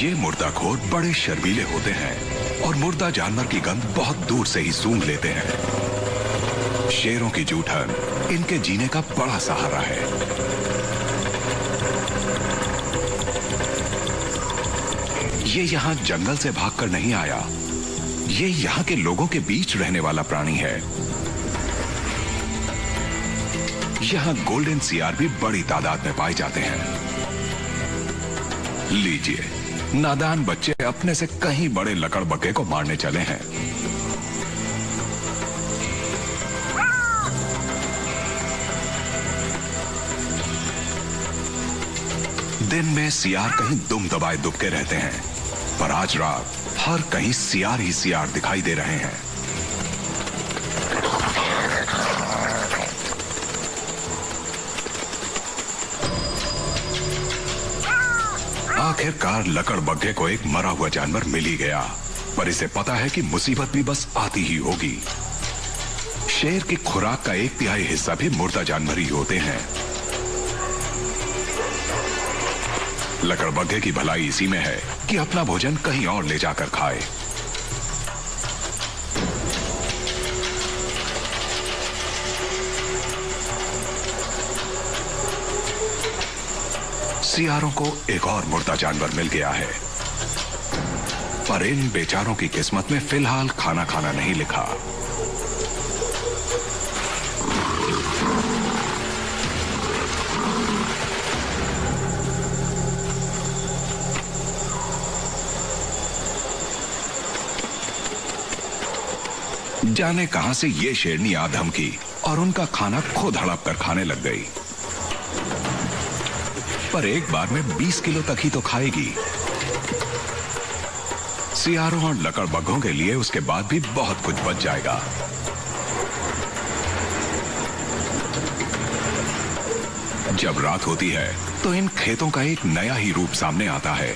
ये मुर्दाखोर बड़े शर्मीले होते हैं और मुर्दा जानवर की गंध बहुत दूर से ही सूंघ लेते हैं। शेरों की जूठन इनके जीने का बड़ा सहारा है। ये यहाँ जंगल से भागकर नहीं आया, ये यहाँ के लोगों के बीच रहने वाला प्राणी है। यहाँ गोल्डन सियार भी बड़ी तादाद में पाए जाते हैं। लीजिए, नादान बच्चे अपने से कहीं बड़े लकड़बग्घे को मारने चले हैं। दिन में सियार कहीं दुम दबाए दुबके रहते हैं, पर आज रात हर कहीं सियार ही सियार दिखाई दे रहे हैं। आखिरकार लकड़बग्घे को एक मरा हुआ जानवर मिल ही गया, पर इसे पता है कि मुसीबत भी बस आती ही होगी। शेर की खुराक का 1/3 हिस्सा भी मुर्दा जानवर ही होते हैं। लकड़बग्घे की भलाई इसी में है कि अपना भोजन कहीं और ले जाकर खाए। सियारों को एक और मुर्दा जानवर मिल गया है, पर इन बेचारों की किस्मत में फिलहाल खाना खाना नहीं लिखा। जाने कहां से ये शेरनी आ धमकी और उनका खाना खुद हड़प कर खाने लग गई। पर एक बार में 20 किलो तक ही तो खाएगी। सियारों और लकड़बग्घों के लिए उसके बाद भी बहुत कुछ बच जाएगा। जब रात होती है तो इन खेतों का एक नया ही रूप सामने आता है।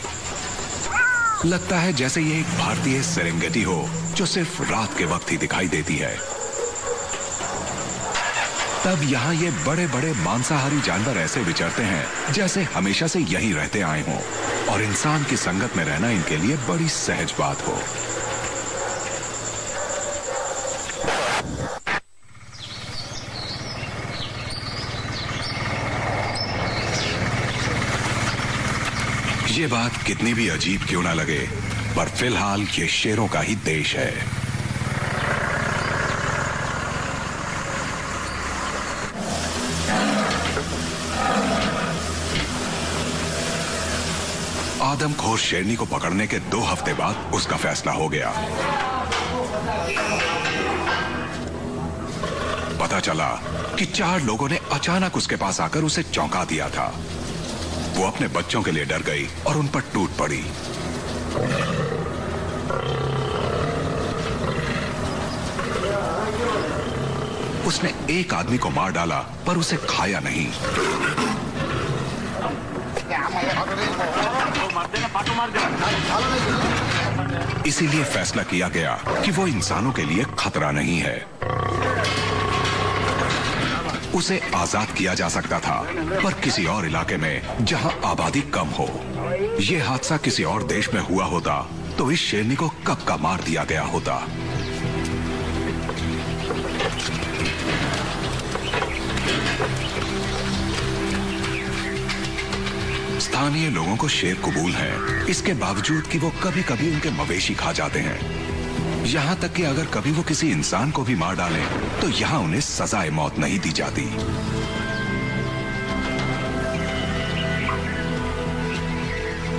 लगता है जैसे ये एक भारतीय सेरेंगेटी हो जो सिर्फ रात के वक्त ही दिखाई देती है। तब यहाँ ये बड़े बड़े मांसाहारी जानवर ऐसे विचरते हैं जैसे हमेशा से यहीं रहते आए हों और इंसान की संगत में रहना इनके लिए बड़ी सहज बात हो। ये बात कितनी भी अजीब क्यों ना लगे, पर फिलहाल ये शेरों का ही देश है। आदमखोर शेरनी को पकड़ने के 2 हफ्ते बाद उसका फैसला हो गया। पता चला कि 4 लोगों ने अचानक उसके पास आकर उसे चौंका दिया था। वो अपने बच्चों के लिए डर गई और उन पर टूट पड़ी। उसने एक आदमी को मार डाला, पर उसे खाया नहीं। इसीलिए फैसला किया गया कि वो इंसानों के लिए खतरा नहीं है। उसे आजाद किया जा सकता था, पर किसी और इलाके में जहां आबादी कम हो। यह हादसा किसी और देश में हुआ होता तो इस शेरनी को कब का मार दिया गया होता। स्थानीय लोगों को शेर कबूल है, इसके बावजूद कि वो कभी कभी उनके मवेशी खा जाते हैं। यहां तक कि अगर कभी वो किसी इंसान को भी मार डालें तो यहां उन्हें सजाए मौत नहीं दी जाती।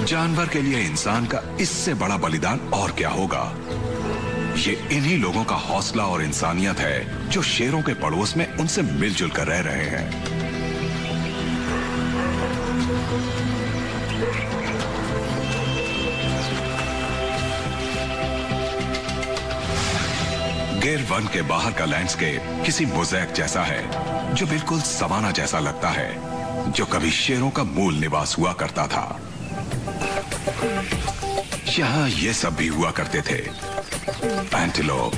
जानवर के लिए इंसान का इससे बड़ा बलिदान और क्या होगा। ये इन्हीं लोगों का हौसला और इंसानियत है जो शेरों के पड़ोस में उनसे मिलजुल कर रह रहे हैं। गिर वन के बाहर का लैंडस्केप किसी मोज़ेक जैसा है जो बिल्कुल सवाना जैसा लगता है, जो कभी शेरों का मूल निवास हुआ करता था। यहाँ ये सब भी हुआ करते थे। एंटीलोप,